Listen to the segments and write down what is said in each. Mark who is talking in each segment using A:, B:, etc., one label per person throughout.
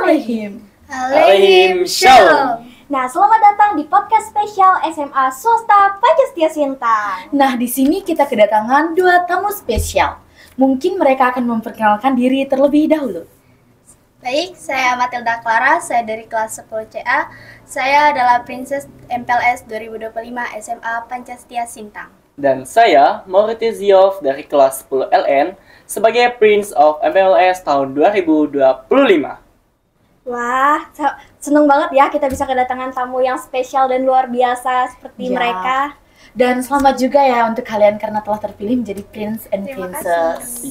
A: Alaihim.
B: Alaihim Shalom.
A: Nah, selamat datang di podcast spesial SMA Swasta Pancastia Sintang.
C: Nah, di sini kita kedatangan dua tamu spesial. Mungkin mereka akan memperkenalkan diri terlebih dahulu.
B: Baik, saya Matilda Clara, saya dari kelas 10 CA. Saya adalah Princess MPLS 2025 SMA Pancastia Sintang.
D: Dan saya Mauritius Ziof dari kelas 10 LN sebagai Prince of MPLS tahun 2025.
A: Wah, seneng banget ya kita bisa kedatangan tamu yang spesial dan luar biasa seperti
C: Ya.
A: mereka.
C: Dan selamat juga ya untuk kalian karena telah terpilih menjadi Prince and
B: Terima
C: Princess.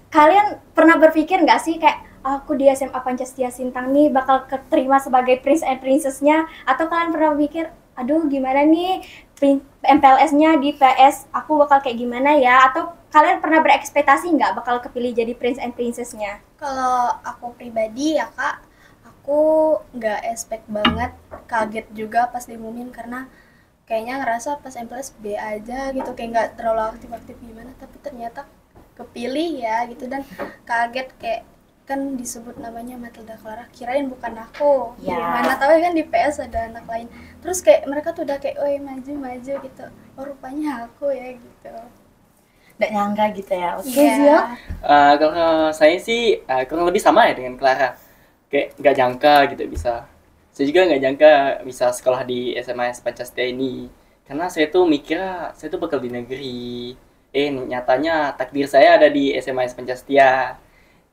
A: Kalian pernah berpikir nggak sih kayak aku di SMA Pancastia Sintang nih bakal keterima sebagai Prince and Princess-nya? Atau kalian pernah berpikir, aduh gimana nih MPLS-nya di PS, aku bakal kayak gimana ya? Atau kalian pernah berekspektasi nggak bakal kepilih jadi Prince and Princess-nya?
B: Kalau aku pribadi ya Kak, aku nggak expect banget, kaget juga pas diumumin karena kayaknya ngerasa pas MPLS B aja gitu, kayak nggak terlalu aktif-aktif gimana, tapi ternyata kepilih ya gitu, dan kaget kayak kan disebut namanya Matilda Clara, kirain bukan aku.
C: Ya.
B: Mana tahu kan di PS ada anak lain. Terus kayak mereka tuh udah kayak, "Oi, maju-maju" gitu. Oh, rupanya aku ya gitu.
C: Nggak nyangka gitu ya. Oke,
B: Iya.
C: Zio.
D: Kalau saya sih kurang lebih sama ya dengan Clara. Kayak nggak nyangka gitu bisa. Saya juga nggak nyangka bisa sekolah di SMA Pancastia ini. Karena saya tuh mikirnya saya tuh bakal di negeri. Nyatanya takdir saya ada di SMA Pancastia.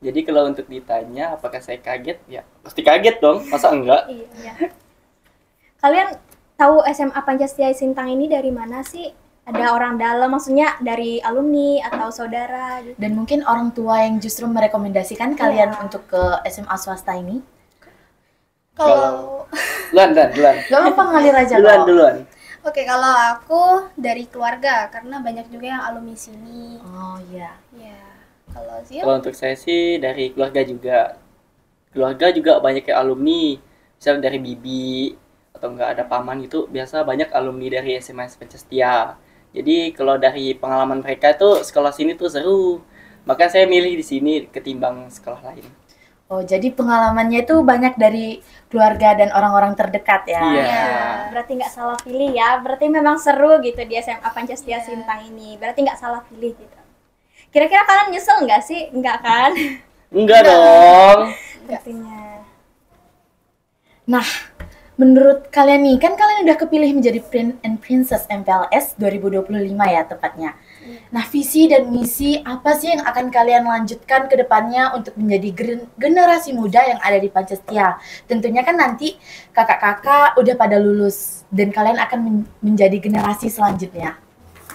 D: Jadi kalau untuk ditanya apakah saya kaget, ya pasti kaget dong, masa enggak?
A: Iya. Kalian tahu SMA Pancastia Sintang ini dari mana sih? Ada orang dalam, maksudnya dari alumni atau saudara gitu?
C: Dan mungkin orang tua yang justru merekomendasikan kalian
A: Iya.
C: untuk ke SMA swasta ini.
B: Kalau
D: Duluan.
C: Gak apa-apa, ngalir aja kok.
D: Duluan.
B: Oke, kalau aku dari keluarga karena banyak juga yang alumni sini.
C: Oh iya.
B: Ya, kalau Zio,
D: Kalau untuk saya sih dari keluarga juga. Keluarga juga banyak yang alumni. Misal dari bibi atau enggak ada paman gitu, biasa banyak alumni dari SMA Pancastia. Jadi kalau dari pengalaman mereka tuh sekolah sini tuh seru. Maka saya milih di sini ketimbang sekolah lain.
C: Oh, jadi pengalamannya itu banyak dari keluarga dan orang-orang terdekat ya.
D: Iya.
B: ya,
A: Berarti nggak salah pilih ya, berarti memang seru gitu di SMA Pancastia
B: Iya.
A: Sintang ini. Berarti nggak salah pilih gitu. Kira-kira kalian nyesel nggak sih? Nggak kan?
D: Enggak dong.
A: Pastinya.
C: Nah, menurut kalian nih, kan kalian udah kepilih menjadi Prince and Princess MPLS 2025 ya tepatnya. Nah, visi dan misi apa sih yang akan kalian lanjutkan ke depannya untuk menjadi generasi muda yang ada di Pancastia? Tentunya kan nanti kakak-kakak udah pada lulus dan kalian akan menjadi generasi selanjutnya.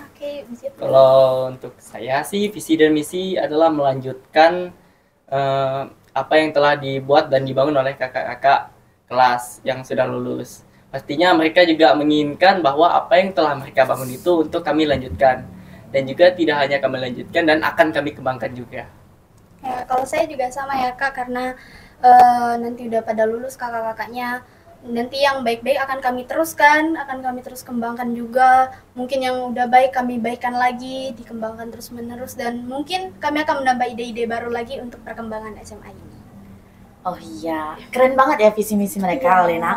B: oke, Zio.
D: Kalau untuk saya sih visi dan misi adalah melanjutkan apa yang telah dibuat dan dibangun oleh kakak-kakak kelas yang sudah lulus. Pastinya mereka juga menginginkan bahwa apa yang telah mereka bangun itu untuk kami lanjutkan. Dan juga tidak hanya kami lanjutkan dan akan kami kembangkan juga.
B: Ya, kalau saya juga sama ya Kak, karena nanti udah pada lulus kakak-kakaknya, nanti yang baik-baik akan kami teruskan, akan kami terus kembangkan juga. Mungkin yang udah baik kami baikkan lagi, dikembangkan terus-menerus, dan mungkin kami akan menambah ide-ide baru lagi untuk perkembangan SMA ini.
C: Oh iya, keren banget ya visi misi mereka,
B: Iya.
C: Lena.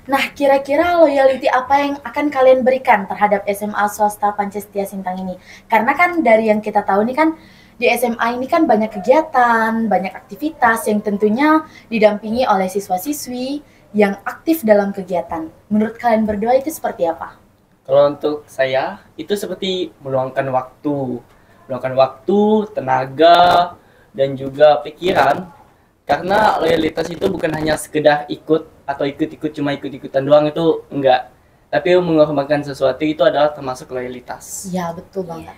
C: Nah, kira-kira loyalty apa yang akan kalian berikan terhadap SMA swasta Pancastia Sintang ini? Karena kan dari yang kita tahu nih kan, di SMA ini kan banyak kegiatan, banyak aktivitas yang tentunya didampingi oleh siswa-siswi yang aktif dalam kegiatan. Menurut kalian berdua itu seperti apa?
D: Kalau untuk saya, itu seperti meluangkan waktu, tenaga, dan juga pikiran. Karena loyalitas itu bukan hanya sekedar ikut atau cuma ikut-ikutan doang, itu enggak. Tapi mengorbankan sesuatu itu adalah termasuk loyalitas.
C: Ya, betul banget.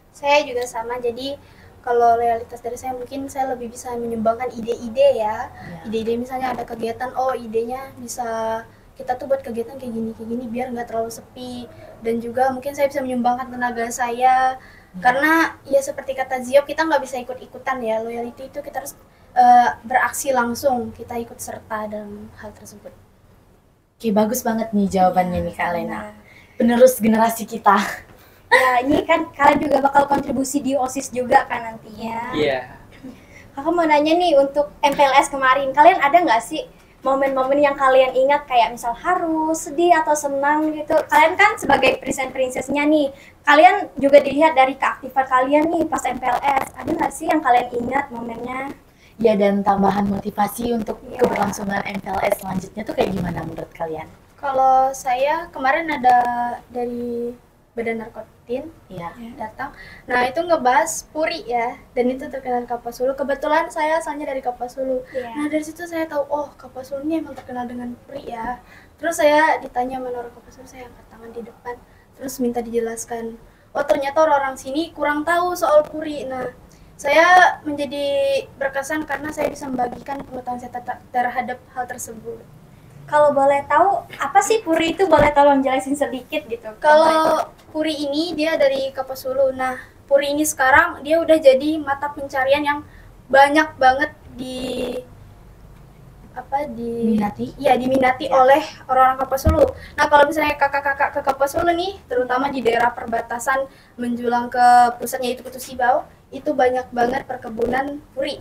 B: Saya juga sama, jadi kalau loyalitas dari saya mungkin saya lebih bisa menyumbangkan ide-ide ya. Ide-ide misalnya ada kegiatan, oh idenya bisa kita tuh buat kegiatan kayak gini biar nggak terlalu sepi. Dan juga mungkin saya bisa menyumbangkan tenaga saya. Karena ya seperti kata Zio, kita nggak bisa ikut-ikutan ya. Loyalty itu kita harus beraksi langsung, kita ikut serta dalam hal tersebut.
C: Oke, bagus banget nih jawabannya nih Kak Lena. Penerus generasi kita.
A: Ya, ini kan kalian juga bakal kontribusi di OSIS juga kan nantinya.
D: Iya.
A: Kakak mau nanya nih, untuk MPLS kemarin, kalian ada nggak sih momen-momen yang kalian ingat kayak misal haru, sedih atau senang gitu? Kalian kan sebagai prince and princess-nya nih, kalian juga dilihat dari keaktifan kalian nih pas MPLS. Ada nggak sih yang kalian ingat momennya?
C: Ya, dan tambahan motivasi untuk
A: Iya.
C: keberlangsungan MPLS selanjutnya tuh kayak gimana menurut kalian?
B: Kalau saya kemarin ada dari Badan Narkotin
C: Iya.
B: datang. Nah, itu ngebahas puri ya, dan itu terkenal Kapas Hulu. Kebetulan saya asalnya dari Kapas Hulu.
A: Iya.
B: Nah, dari situ saya tahu, oh, Kapas Hulu ini emang terkenal dengan puri ya. Terus saya ditanya sama orang Kapas Hulu, saya angkat tangan di depan, terus minta dijelaskan. Oh, ternyata orang-orang sini kurang tahu soal puri. Nah, saya menjadi berkesan karena saya bisa membagikan pengetahuan saya terhadap hal tersebut.
A: Kalau boleh tahu, apa sih puri itu? Boleh tolong jelasin sedikit gitu.
B: Kalau puri ini dia dari Kapas Hulu. Nah, puri ini sekarang dia udah jadi mata pencarian yang banyak banget
C: Minati?
B: Iya, diminati oleh orang-orang Kapas Hulu. Nah, kalau misalnya kakak-kakak ke Kapas Hulu nih, terutama di daerah perbatasan menjulang ke pusatnya itu Putu Sibau, itu banyak banget perkebunan puri.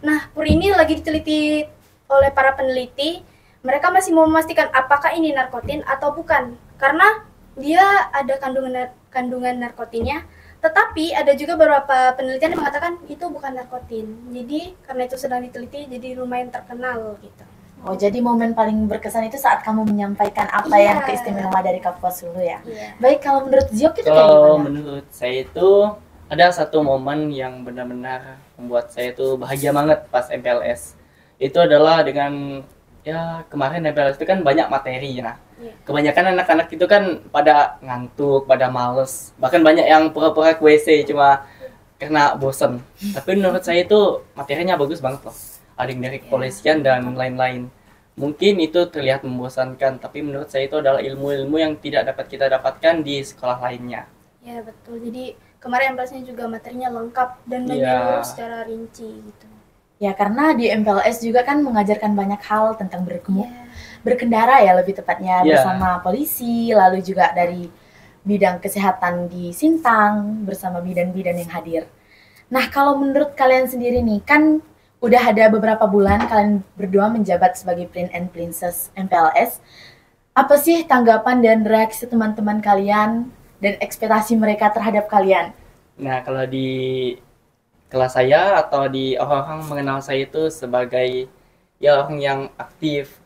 B: Nah, puri ini lagi diteliti oleh para peneliti. Mereka masih mau memastikan apakah ini narkotin atau bukan, karena dia ada kandungan narkotinnya, tetapi ada juga beberapa penelitian yang mengatakan itu bukan narkotin. Jadi karena itu sedang diteliti, jadi lumayan terkenal gitu.
C: Oh, jadi momen paling berkesan itu saat kamu menyampaikan apa
B: Iya.
C: yang keistimewaan dari Kapuas Hulu ya?
B: Iya.
C: Baik, kalau menurut Ziok itu kayak
D: Kalau
C: gimana?
D: menurut saya itu ada satu momen yang benar-benar membuat saya itu bahagia banget pas MPLS. Itu adalah dengan ya kemarin MPLS itu kan banyak materi ya.
B: Iya.
D: Kebanyakan anak-anak itu kan pada ngantuk, pada males. Bahkan banyak yang pura-pura ke WC cuma karena bosen. Tapi menurut saya itu materinya bagus banget loh. Ada yang dari kepolisian dan lain-lain. Mungkin itu terlihat membosankan, tapi menurut saya itu adalah ilmu-ilmu yang tidak dapat kita dapatkan di sekolah lainnya.
B: Ya betul. Jadi kemarin MPLS-nya juga materinya lengkap dan
D: Iya.
B: menyeluruh secara rinci gitu.
C: Ya, karena di MPLS juga kan mengajarkan banyak hal tentang
B: Iya.
C: berkendara ya lebih tepatnya
D: Iya.
C: bersama polisi, lalu juga dari bidang kesehatan di Sintang bersama bidan-bidan yang hadir. Nah, kalau menurut kalian sendiri nih, kan udah ada beberapa bulan kalian berdua menjabat sebagai Prince and Princess MPLS. Apa sih tanggapan dan reaksi teman-teman kalian dan ekspektasi mereka terhadap kalian?
D: Nah, kalau di kelas saya atau di orang-orang mengenal saya itu sebagai ya orang yang aktif.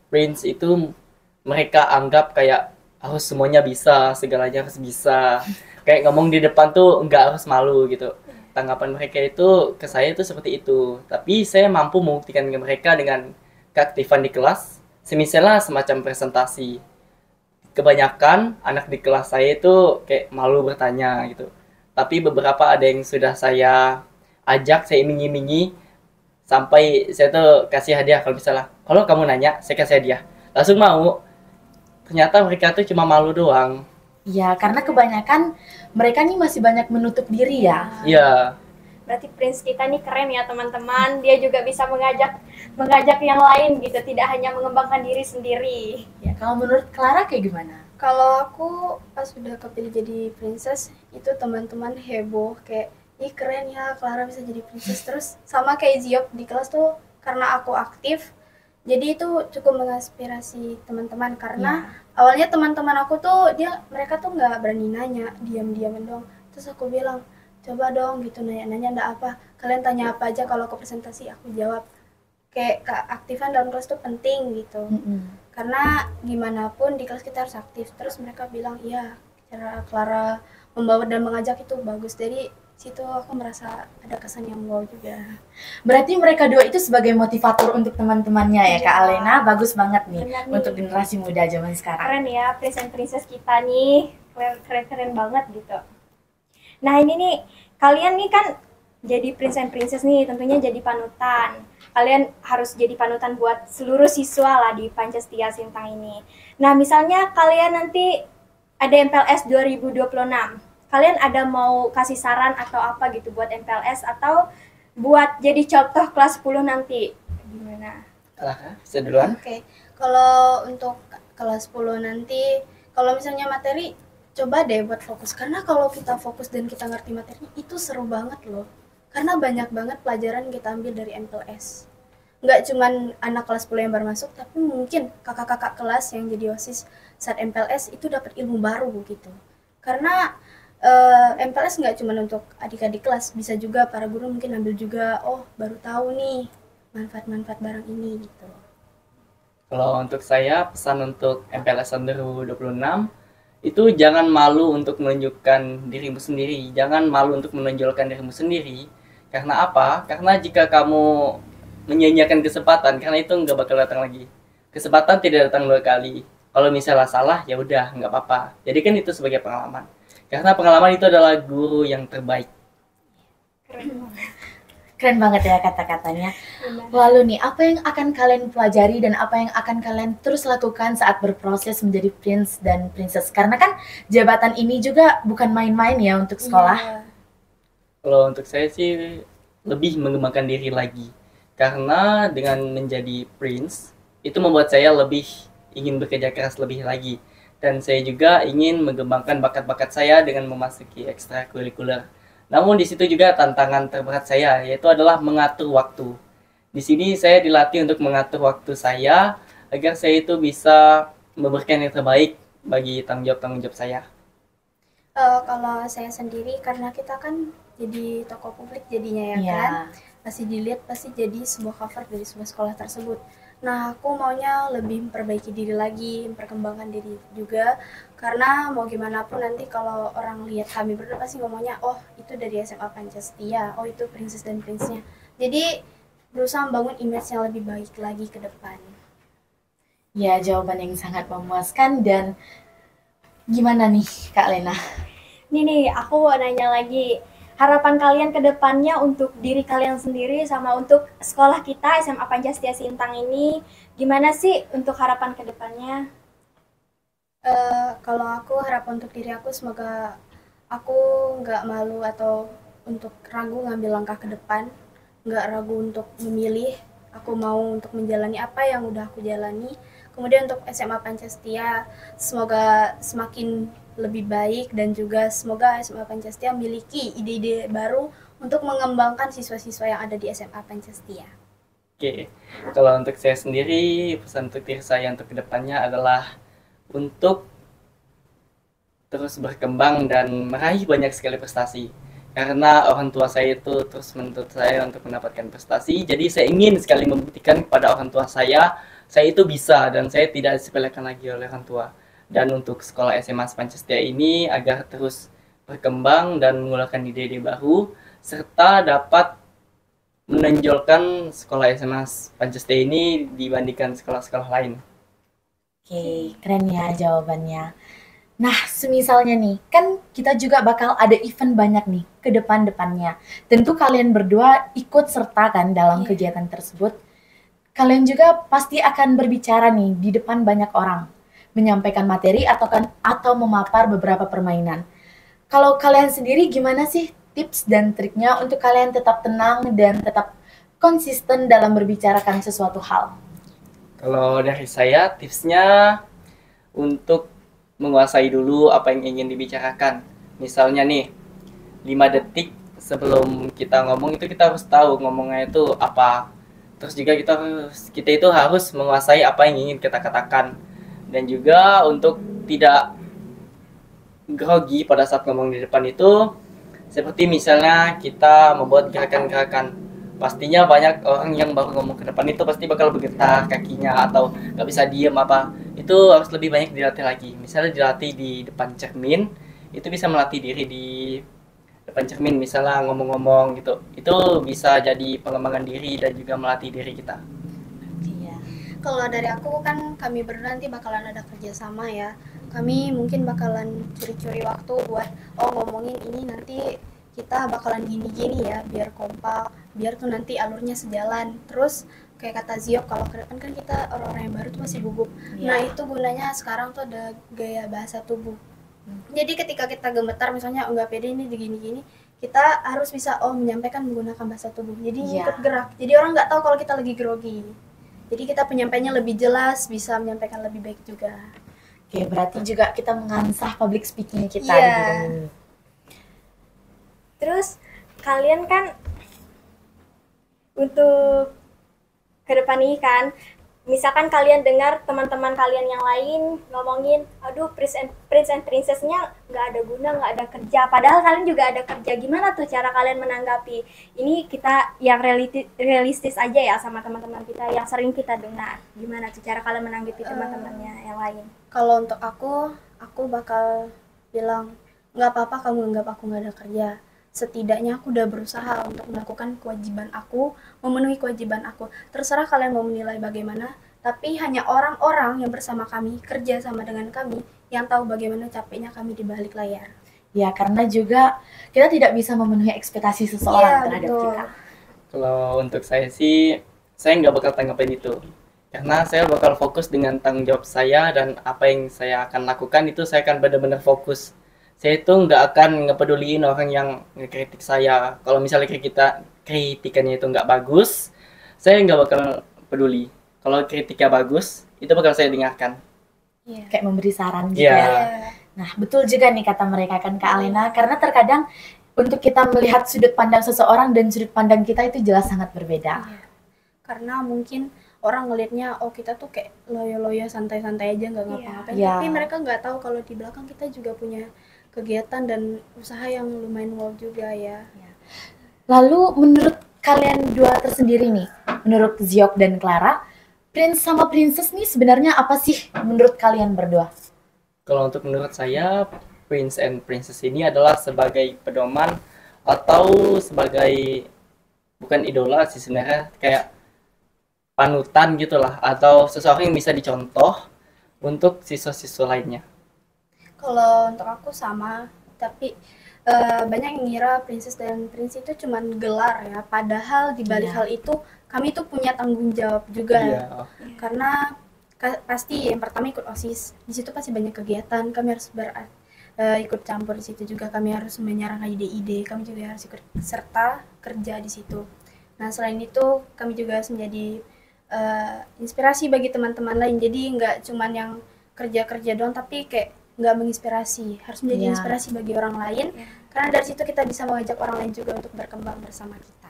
D: Prince itu mereka anggap kayak harus semuanya bisa, segalanya harus bisa. Kayak ngomong di depan tuh nggak harus malu gitu. Tanggapan mereka itu ke saya itu seperti itu. Tapi saya mampu membuktikan ke mereka dengan keaktifan di kelas, semisalnya semacam presentasi. Kebanyakan anak di kelas saya itu kayak malu bertanya gitu. Tapi beberapa ada yang sudah saya ajak, saya iming-imingi, sampai saya tuh kasih hadiah kalau misalnya, kalau kamu nanya, saya kasih hadiah. Langsung mau. Ternyata mereka tuh cuma malu doang.
C: Ya, karena kebanyakan mereka nih masih banyak menutup diri ya.
D: Iya.
A: Berarti Prince kita nih keren ya teman-teman. Dia juga bisa mengajak yang lain gitu, tidak hanya mengembangkan diri sendiri.
C: Ya, kalau menurut Clara kayak gimana?
B: Kalau aku pas sudah kepilih jadi princess, itu teman-teman heboh kayak, ih keren ya Clara bisa jadi princess. Terus sama kayak Ziop di kelas tuh, karena aku aktif, jadi itu cukup menginspirasi teman-teman. Karena awalnya teman-teman aku tuh mereka tuh nggak berani nanya, diam-diaman dong. Terus aku bilang, coba dong gitu nanya-nanya, nggak apa, kalian tanya apa aja, kalau ke presentasi aku jawab. Kayak keaktifan dalam kelas tuh penting gitu. Karena gimana pun di kelas kita harus aktif. Terus mereka bilang, iya cara Clara membawa dan mengajak itu bagus. Dari situ aku merasa ada kesan yang wow juga.
C: Berarti mereka dua itu sebagai motivator untuk teman-temannya ya, Kak
A: Iya.
C: Alena. Bagus banget nih
A: Benar nih.
C: untuk generasi muda zaman sekarang.
A: Keren ya Prince and Princess kita nih. Keren banget gitu. Nah ini nih, kalian nih kan jadi Prince and Princess nih, tentunya jadi panutan. Kalian harus jadi panutan buat seluruh siswa lah di Pancastia Sintang ini. Nah misalnya kalian nanti ada MPLS 2026. Kalian ada mau kasih saran atau apa gitu buat MPLS atau buat jadi contoh kelas 10 nanti? Gimana?
D: Clara, bisa duluan?
B: Oke, kalau untuk kelas 10 nanti, kalau misalnya materi, coba deh buat fokus. Karena kalau kita fokus dan kita ngerti materinya, itu seru banget loh. Karena banyak banget pelajaran yang kita ambil dari MPLS. Nggak cuman anak kelas 10 yang baru masuk, tapi mungkin kakak-kakak kelas yang jadi OSIS saat MPLS itu dapat ilmu baru gitu. Karena MPLS nggak cuma untuk adik-adik kelas, bisa juga para guru mungkin ambil juga, oh baru tahu nih manfaat-manfaat barang ini gitu.
D: Kalau untuk saya, pesan untuk MPLS 2026 itu jangan malu untuk menunjukkan dirimu sendiri, jangan malu untuk menonjolkan dirimu sendiri. Karena apa? Karena jika kamu menyia-nyiakan kesempatan, karena itu nggak bakal datang lagi. Kesempatan tidak datang 2 kali. Kalau misalnya salah, ya udah nggak apa-apa. Jadi kan itu sebagai pengalaman. Karena pengalaman itu adalah guru yang terbaik.
C: Keren banget ya kata-katanya. Lalu nih, apa yang akan kalian pelajari dan apa yang akan kalian terus lakukan saat berproses menjadi prince dan princess? Karena kan jabatan ini juga bukan main-main ya untuk sekolah.
B: Iya.
D: Kalau untuk saya sih lebih mengembangkan diri lagi. Karena dengan menjadi prince, itu membuat saya lebih ingin bekerja keras lebih lagi. Dan saya juga ingin mengembangkan bakat-bakat saya dengan memasuki ekstrakurikuler. Namun di situ juga tantangan terberat saya, yaitu adalah mengatur waktu. Di sini saya dilatih untuk mengatur waktu saya, agar saya itu bisa memberikan yang terbaik bagi tanggung jawab saya.
B: Kalau saya sendiri, karena kita kan jadi tokoh publik jadinya ya
C: Iya.
B: kan, pasti dilihat, pasti jadi sebuah cover dari sebuah sekolah tersebut. Nah, aku maunya lebih memperbaiki diri lagi, memperkembangkan diri juga, karena mau gimana pun nanti kalau orang lihat kami berdua pasti ngomongnya, oh itu dari SMA Pancastia, oh itu princess dan prince-nya. Jadi berusaha membangun image yang lebih baik lagi ke depan.
C: Ya, jawaban yang sangat memuaskan. Dan gimana nih Kak Lena?
A: Nih, aku mau nanya lagi. Harapan kalian ke depannya untuk diri kalian sendiri sama untuk sekolah kita SMA Pancastia Sintang ini, gimana sih untuk harapan ke depannya?
B: Kalau aku harapan untuk diri aku, semoga aku nggak malu atau untuk ragu ngambil langkah ke depan, nggak ragu untuk memilih. Aku mau untuk menjalani apa yang udah aku jalani. Kemudian untuk SMA Pancastia, semoga semakin lebih baik dan juga semoga SMA Pancastia memiliki ide-ide baru untuk mengembangkan siswa-siswa yang ada di SMA Pancastia.
D: Oke, kalau untuk saya sendiri, pesan untuk diri saya untuk kedepannya adalah untuk terus berkembang dan meraih banyak sekali prestasi. Karena orang tua saya itu terus menuntut saya untuk mendapatkan prestasi, jadi saya ingin sekali membuktikan kepada orang tua saya itu bisa dan saya tidak disepelekan lagi oleh orang tua. Dan untuk sekolah SMA Pancastia ini agar terus berkembang dan mengeluarkan ide-ide baru, serta dapat menonjolkan sekolah SMA Pancastia ini dibandingkan sekolah-sekolah lain.
C: Oke, keren ya jawabannya. Nah, semisalnya nih, kan kita juga bakal ada event banyak nih ke depan-depannya. Tentu kalian berdua ikut serta kan dalam kegiatan tersebut. Kalian juga pasti akan berbicara nih di depan banyak orang, menyampaikan materi atau memapar beberapa permainan. Kalau kalian sendiri gimana sih tips dan triknya untuk kalian tetap tenang dan tetap konsisten dalam berbicarakan sesuatu hal?
D: Kalau dari saya, tipsnya untuk menguasai dulu apa yang ingin dibicarakan. Misalnya nih, 5 detik sebelum kita ngomong itu kita harus tahu ngomongnya itu apa. Terus juga kita itu harus menguasai apa yang ingin kita katakan. Dan juga untuk tidak grogi pada saat ngomong di depan itu, seperti misalnya kita membuat gerakan-gerakan. Pastinya banyak orang yang baru ngomong ke depan itu pasti bakal bergetar kakinya atau nggak bisa diem apa. Itu harus lebih banyak dilatih lagi. Misalnya dilatih di depan cermin, itu bisa melatih diri di depan cermin, misalnya ngomong-ngomong gitu. Itu bisa jadi pengembangan diri dan juga melatih diri kita.
C: Iya.
B: Kalau dari aku kan kami berdua nanti bakalan ada kerjasama ya. Kami mungkin bakalan curi-curi waktu buat ngomongin ini nanti kita bakalan gini-gini ya biar kompak, biar tuh nanti alurnya sejalan. Terus kayak kata Ziok, kalau ke depan kan kita orang-orang yang baru tuh masih gugup. Nah itu gunanya sekarang tuh ada gaya bahasa tubuh. Jadi ketika kita gemetar misalnya nggak pede ini gini-gini, kita harus bisa menyampaikan menggunakan bahasa tubuh. Jadi ikut gerak. Jadi orang nggak tahu kalau kita lagi grogi. Jadi kita penyampaiannya lebih jelas, bisa menyampaikan lebih baik juga.
C: Oke, berarti juga kita mengasah public speaking kita
B: Iya.
C: di bidang ini.
A: Terus kalian kan untuk ke depan ini kan, misalkan kalian dengar teman-teman kalian yang lain ngomongin, aduh prince and princess-nya nggak ada guna, nggak ada kerja. Padahal kalian juga ada kerja. Gimana tuh cara kalian menanggapi? Ini kita yang realistis aja ya sama teman-teman kita yang sering kita dengar. Gimana tuh cara kalian menanggapi teman-temannya yang lain?
B: Kalau untuk aku bakal bilang nggak apa-apa kamu anggap aku nggak ada kerja. Setidaknya aku udah berusaha untuk melakukan kewajiban aku, memenuhi kewajiban aku. Terserah kalian mau menilai bagaimana, tapi hanya orang-orang yang bersama kami, kerja sama dengan kami, yang tahu bagaimana capeknya kami di balik layar.
C: Ya, karena juga kita tidak bisa memenuhi ekspektasi seseorang
B: Iya,
C: terhadap
B: betul.
C: kita.
D: Kalau untuk saya sih, saya nggak bakal tanggapin itu. Karena saya bakal fokus dengan tanggung jawab saya dan apa yang saya akan lakukan itu saya akan benar-benar fokus. Saya itu nggak akan ngepeduliin orang yang ngekritik saya. Kalau misalnya kritikannya itu nggak bagus, saya nggak bakal peduli. Kalau kritiknya bagus, itu bakal saya dengarkan.
B: Iya.
C: Kayak memberi saran gitu
D: Iya.
C: ya. Nah, betul juga nih kata mereka kan Kak Alena, karena terkadang untuk kita melihat sudut pandang seseorang dan sudut pandang kita itu jelas sangat berbeda.
B: Karena mungkin orang ngelihatnya, oh kita tuh kayak loyo-loyo santai-santai aja nggak ngapa-ngapain.
C: Iya.
B: Tapi mereka nggak tahu kalau di belakang kita juga punya kegiatan dan usaha yang lumayan wow juga ya.
C: Lalu menurut kalian dua tersendiri nih, menurut Ziok dan Clara, Prince sama Princess nih sebenarnya apa sih menurut kalian berdua?
D: Kalau untuk menurut saya, Prince and Princess ini adalah sebagai pedoman atau sebagai bukan idola sih sebenarnya, kayak panutan gitulah, atau seseorang yang bisa dicontoh untuk siswa-siswa lainnya.
B: Kalau untuk aku sama, tapi banyak yang ngira princess dan prince itu cuman gelar ya. Padahal di balik
C: Iya.
B: hal itu kami tuh punya tanggung jawab juga.
D: Iya.
B: Karena pasti yang pertama ikut OSIS. Di situ pasti banyak kegiatan, kami harus ikut campur di situ juga, kami harus menyerahkan ide-ide, kami juga harus ikut serta kerja di situ. Nah, selain itu kami juga harus menjadi inspirasi bagi teman-teman lain. Jadi nggak cuman yang kerja-kerja doang, tapi kayak nggak menginspirasi, harus menjadi
C: Iya.
B: inspirasi bagi orang lain. Karena dari situ kita bisa mengajak orang lain juga untuk berkembang bersama kita.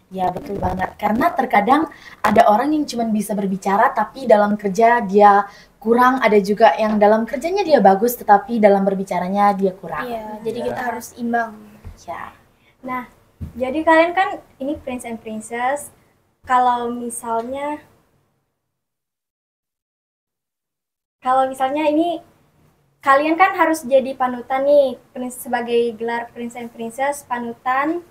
C: Ya betul banget, karena terkadang ada orang yang cuma bisa berbicara tapi dalam kerja dia kurang, ada juga yang dalam kerjanya dia bagus tetapi dalam berbicaranya dia kurang.
B: Iya, jadi
D: Iya.
B: kita harus imbang.
C: Ya.
A: Nah, jadi kalian kan ini Prince and Princess. Kalau misalnya ini kalian kan harus jadi panutan nih, sebagai gelar Prince and Princess, panutan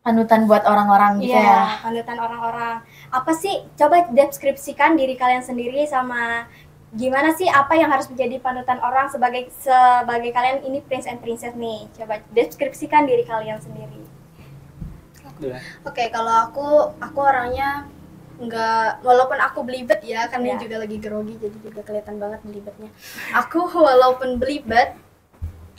C: Panutan buat orang-orang gitu ya.
A: panutan orang-orang. Apa sih? Coba deskripsikan diri kalian sendiri sama gimana sih apa yang harus menjadi panutan orang sebagai kalian ini Prince and Princess nih. Coba deskripsikan diri kalian sendiri.
B: Oke, kalau aku orangnya nggak, walaupun aku belibet ya, kan
A: Iya.
B: ini juga lagi grogi jadi juga kelihatan banget belibetnya. Aku walaupun belibet,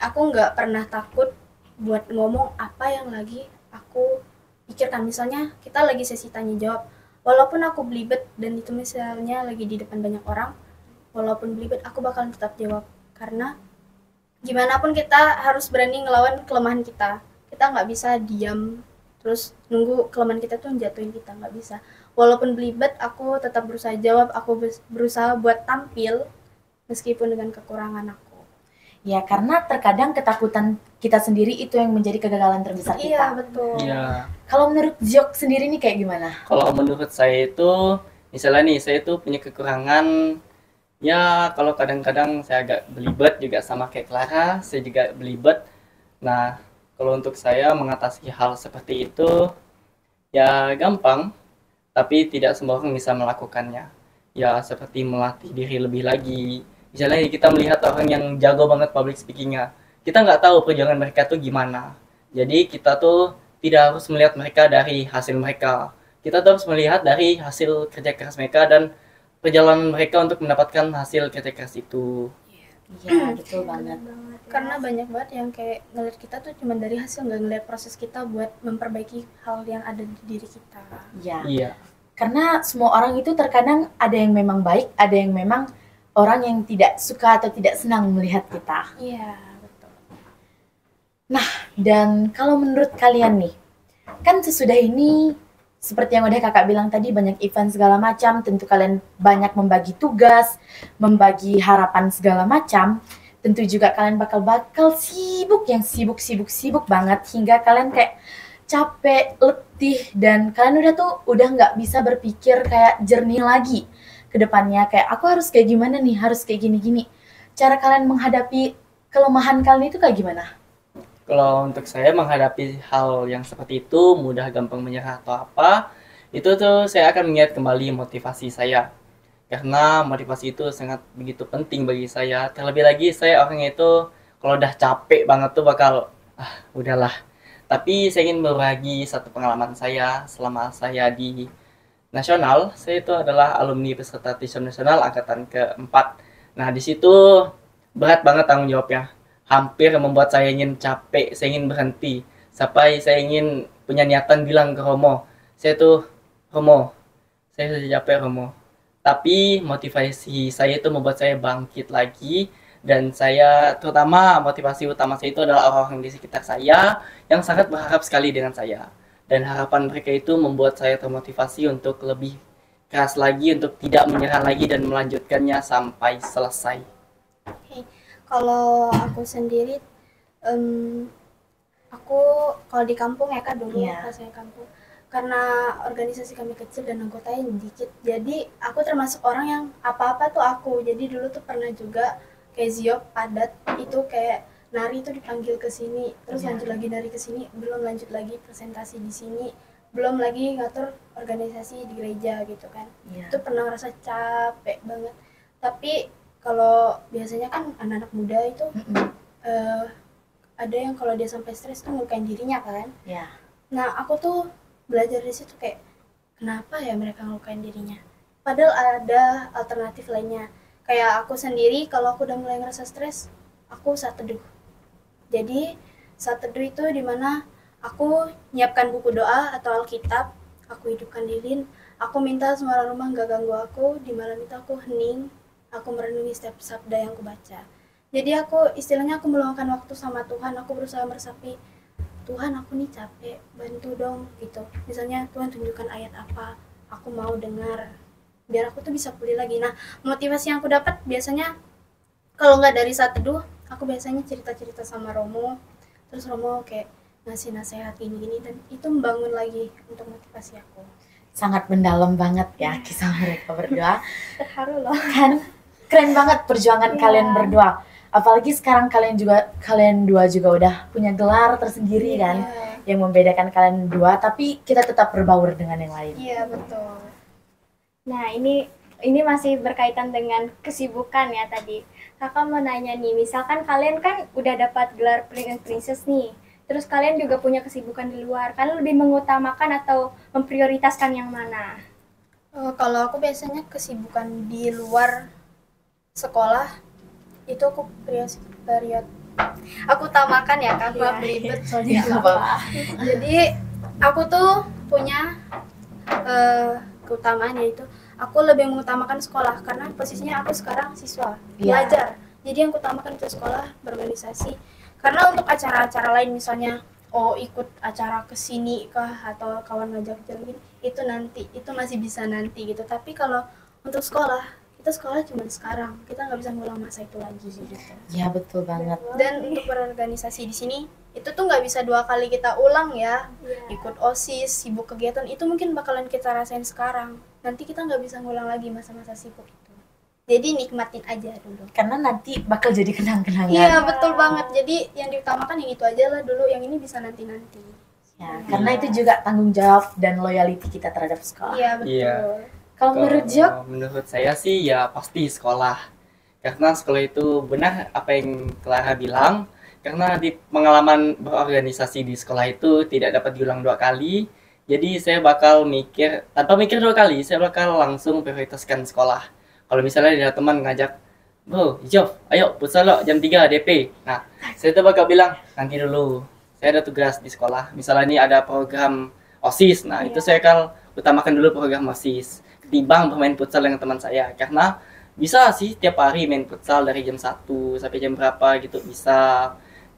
B: aku nggak pernah takut buat ngomong apa yang lagi aku pikirkan. Misalnya kita lagi sesi tanya jawab, walaupun aku belibet dan itu misalnya lagi di depan banyak orang, walaupun belibet aku bakalan tetap jawab. Karena gimana pun kita harus berani ngelawan kelemahan kita. Kita nggak bisa diam terus nunggu kelemahan kita tuh jatuhin kita, nggak bisa. Walaupun belibet aku tetap berusaha jawab, aku berusaha buat tampil meskipun dengan kekurangan aku.
C: Ya, karena terkadang ketakutan kita sendiri itu yang menjadi kegagalan terbesar
B: Iya,
C: kita.
B: betul.
D: Iya.
C: Kalau menurut Ziok sendiri nih kayak gimana?
D: Kalau menurut saya itu, misalnya nih, saya itu punya kekurangan, ya kalau kadang-kadang saya agak belibet juga sama kayak Clara, saya juga belibet. Nah, kalau untuk saya mengatasi hal seperti itu, ya gampang, tapi tidak semua orang bisa melakukannya. Ya seperti melatih diri lebih lagi. Misalnya kita melihat orang yang jago banget public speakingnya, kita nggak tahu perjuangan mereka tuh gimana. Jadi kita tuh tidak harus melihat mereka dari hasil mereka. Kita tuh harus melihat dari hasil kerja keras mereka dan perjalanan mereka untuk mendapatkan hasil kerja keras itu.
C: Iya, betul banget.
B: Karena banyak banget yang kayak ngeliat kita tuh cuma dari hasil, nggak ngeliat proses kita buat memperbaiki hal yang ada di diri kita.
C: Ya.
D: Iya.
C: Karena semua orang itu terkadang ada yang memang baik, ada yang memang orang yang tidak suka atau tidak senang melihat kita.
B: Iya, betul.
C: Dan kalau menurut kalian nih, Kan sesudah ini, seperti yang udah kakak bilang tadi, banyak event segala macam, tentu kalian banyak membagi tugas, membagi harapan segala macam. Tentu juga kalian bakal sibuk, yang sibuk banget, hingga kalian kayak capek, letih, dan kalian udah nggak bisa berpikir kayak jernih lagi ke depannya. Kayak aku harus kayak gimana nih, harus kayak gini-gini. Cara kalian menghadapi kelemahan kalian itu kayak gimana?
D: Kalau untuk saya menghadapi hal yang seperti itu, mudah gampang menyerah atau apa, itu tuh saya akan mengingat kembali motivasi saya. Karena motivasi itu sangat begitu penting bagi saya. Terlebih lagi saya orangnya itu kalau udah capek banget tuh bakal, udahlah. Tapi saya ingin berbagi satu pengalaman saya selama saya di nasional. Saya itu adalah alumni peserta TISON nasional angkatan keempat. Nah, di situ berat banget tanggung jawabnya. Hampir membuat saya ingin capek, saya ingin berhenti. Sampai saya ingin punya niatan bilang ke Romo, Romo, saya sudah capek Romo. Tapi motivasi saya itu membuat saya bangkit lagi. Dan saya, terutama motivasi utama saya itu adalah orang-orang di sekitar saya yang sangat berharap sekali dengan saya. Dan harapan mereka itu membuat saya termotivasi untuk lebih keras lagi, untuk tidak menyerah lagi dan melanjutkannya sampai selesai.
B: Oke. Kalau aku sendiri, aku kalau di kampung ya Kak dulu
C: Iya.
B: pas saya kampung, karena organisasi kami kecil dan anggotanya dikit, jadi aku termasuk orang yang apa-apa tuh aku. Jadi dulu tuh pernah juga kayak ziop adat itu, kayak nari itu dipanggil ke sini, terus
C: Iya.
B: lanjut lagi nari ke sini, belum lanjut lagi presentasi di sini, belum lagi ngatur organisasi di gereja gitu kan.
C: Iya.
B: Itu pernah ngerasa capek banget. Tapi kalau biasanya kan anak-anak muda itu ada yang kalau dia sampai stres tuh ngelukain dirinya kan.
C: Iya.
B: Nah aku tuh belajar di situ kayak kenapa ya mereka ngelukain dirinya, padahal ada alternatif lainnya. Kayak aku sendiri kalau aku udah mulai ngerasa stres, aku saat teduh. Jadi saat teduh itu dimana aku nyiapkan buku doa atau Alkitab, aku hidupkan lilin, aku minta semua rumah gak ganggu aku. Di malam itu aku hening, aku merenungi setiap sabda yang aku baca. Jadi aku istilahnya aku meluangkan waktu sama Tuhan. Aku berusaha meresapi, Tuhan aku nih capek, bantu dong gitu. Misalnya Tuhan tunjukkan ayat apa, aku mau dengar, biar aku tuh bisa pulih lagi. Nah motivasi yang aku dapat biasanya kalau nggak dari saat teduh, aku biasanya cerita-cerita sama Romo, terus Romo kayak ngasih nasihat gini-gini, dan itu membangun lagi untuk motivasi aku.
C: Sangat mendalam banget ya kisah mereka berdua.
A: Terharu loh.
C: Kan keren banget perjuangan
A: Iya.
C: kalian berdua. Apalagi sekarang kalian dua juga udah punya gelar tersendiri kan, yang membedakan kalian dua, tapi kita tetap berbaur dengan yang lain.
B: Iya betul.
A: Nah, ini masih berkaitan dengan kesibukan ya tadi. Kakak mau nanya nih, misalkan kalian kan udah dapat gelar Prince and Princess nih, terus kalian juga punya kesibukan di luar, kalian lebih mengutamakan atau memprioritaskan yang mana?
B: Kalau aku biasanya kesibukan di luar sekolah itu aku aku utamakan ya Kak,
A: Iya.
B: belibet
C: Ya,
B: soalnya.
C: nggak apa-apa.
B: Jadi aku tuh punya keutamaan, yaitu aku lebih mengutamakan sekolah karena posisinya aku sekarang siswa
C: Iya.
B: belajar. Jadi yang utamakan itu sekolah, berorganisasi. Karena untuk acara-acara lain misalnya ikut acara kesini kah atau kawan ngajak jalan, itu nanti, itu masih bisa nanti gitu. Tapi kalau untuk sekolah, kita sekolah cuma sekarang, kita nggak bisa ngulang masa itu lagi gitu.
C: Ya betul banget.
B: Dan untuk berorganisasi di sini itu tuh nggak bisa 2 kali kita ulang ya. Ikut OSIS, sibuk kegiatan itu mungkin bakalan kita rasain sekarang. Nanti kita nggak bisa ngulang lagi masa-masa sibuk itu. Jadi nikmatin aja dulu.
C: Karena nanti bakal jadi kenang-kenangan.
B: Iya betul banget. Jadi yang diutamakan yang itu aja lah dulu, yang ini bisa nanti-nanti.
C: Ya, karena itu juga tanggung jawab dan loyalty kita terhadap sekolah.
B: Iya betul.
D: Iya.
C: Kalau menurut Jok,
D: Menurut saya sih ya pasti sekolah. Karena sekolah itu benar apa yang Clara bilang. Karena di pengalaman berorganisasi di sekolah itu tidak dapat diulang 2 kali. Jadi saya bakal mikir, tanpa mikir 2 kali, saya bakal langsung prioritaskan sekolah. Kalau misalnya ada teman ngajak, bro, Jof, ayo futsal lo jam 3 DP. Nah, saya tuh bakal bilang, nanti dulu, saya ada tugas di sekolah. Misalnya ini ada program OSIS, nah itu saya akan utamakan dulu program OSIS ketimbang bermain futsal dengan teman saya. Karena bisa sih tiap hari main futsal dari jam 1 sampai jam berapa gitu bisa.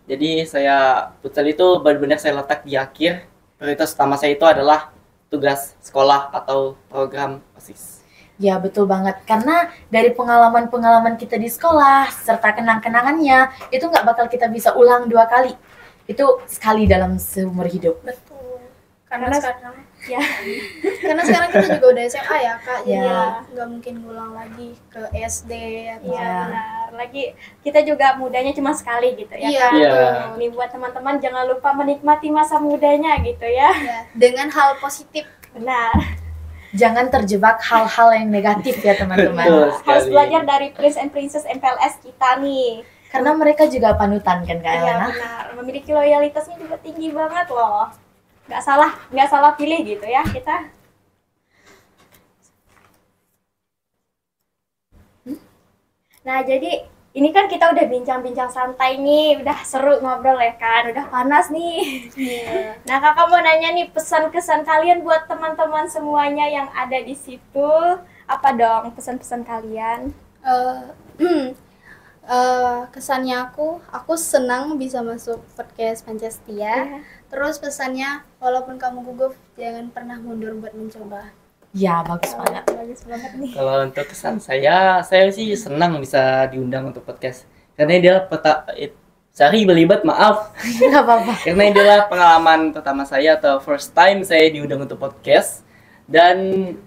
D: Jadi saya futsal itu benar-benar saya letak di akhir prioritas utama saya itu adalah tugas sekolah atau program OSIS.
C: Ya betul banget, karena dari pengalaman-pengalaman kita di sekolah serta kenang-kenangannya itu nggak bakal kita bisa ulang 2 kali. Itu sekali dalam seumur hidup.
B: Betul.
A: Karena ya
B: Karena sekarang kita juga udah SMA ya kak, jadi
C: Ya.
B: ya nggak mungkin ngulang lagi ke SD atau
A: iya
C: Ya.
A: benar. Lagi kita juga mudanya cuma sekali gitu ya
B: Iya.
A: kan.
D: Iya.
A: Ini buat teman-teman jangan lupa menikmati masa mudanya gitu ya.
B: ya, dengan hal positif.
A: Benar.
C: Jangan terjebak hal-hal yang negatif ya teman-teman.
D: Betul.
A: Harus
D: Sekali.
A: belajar dari Prince and Princess MPLS kita nih.
C: Karena mereka juga panutan kan Kak
A: Iya
C: Elena.
A: benar. Memiliki loyalitasnya juga tinggi banget loh. Nggak salah pilih gitu ya kita. Nah, jadi ini kan kita udah bincang-bincang santai nih, udah seru ngobrol ya kan, udah panas nih.
B: Iya.
A: Nah, kakak mau nanya nih pesan-kesan kalian buat teman-teman semuanya yang ada di situ. Apa dong pesan-pesan kalian?
B: Kesannya aku senang bisa masuk podcast Pancastia. Terus pesannya, walaupun kamu gugup, jangan pernah mundur buat mencoba.
C: Ya bagus banget.
A: Bagus banget nih.
D: Kalau untuk kesan saya sih senang bisa diundang untuk podcast. Karena dia sorry belibet, maaf.
C: Nggak apa-apa.
D: Karena ini adalah pengalaman pertama saya atau first time saya diundang untuk podcast. Dan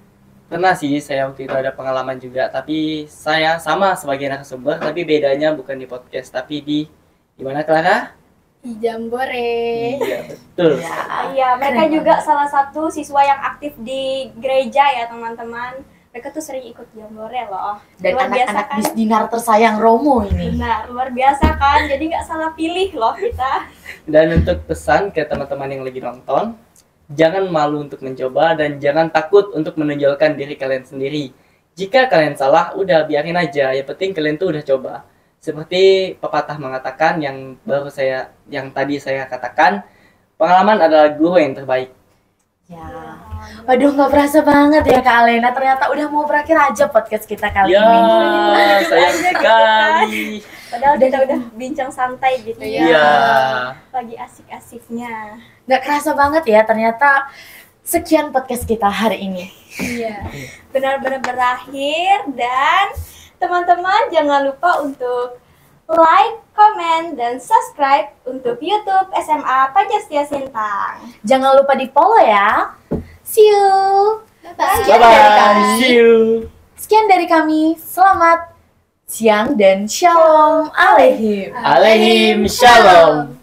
D: pernah sih saya waktu itu ada pengalaman juga, tapi saya sama sebagai narasumber, tapi bedanya bukan di podcast, tapi di mana Clara?
B: Di Jambore.
D: Iya, betul.
C: Ya.
A: Iya, mereka
C: Keren
A: juga salah satu siswa yang aktif di gereja ya teman-teman. Mereka tuh sering ikut jambore loh.
C: Dan
A: Luar biasa
C: anak-anak
A: kan?
C: bisdinar tersayang Romo ini.
A: Benar, luar biasa kan. Jadi nggak salah pilih loh kita.
D: Dan untuk pesan ke teman-teman yang lagi nonton, jangan malu untuk mencoba dan jangan takut untuk menonjolkan diri kalian sendiri. Jika kalian salah, udah biarin aja. Yang penting kalian tuh udah coba. Seperti pepatah mengatakan yang tadi saya katakan, pengalaman adalah guru yang terbaik.
C: Ya. Waduh nggak berasa banget ya Kak Alena. Ternyata udah mau berakhir aja podcast kita kali
D: Ya,
C: ini.
D: sayang sekali.
A: Padahal kita udah bincang santai gitu ya.
D: Iya.
A: Lagi asik-asiknya.
C: Nggak kerasa banget ya ternyata sekian podcast kita hari ini.
B: Iya.
A: Benar-benar berakhir dan teman-teman jangan lupa untuk like, comment, dan subscribe untuk YouTube SMA Pancastia Sintang.
C: Jangan lupa di follow ya. See you. Sekian dari
D: Bye-bye.
C: kami.
D: See you.
C: Sekian dari kami. Selamat siang dan shalom aleihim.
D: Alaihim shalom.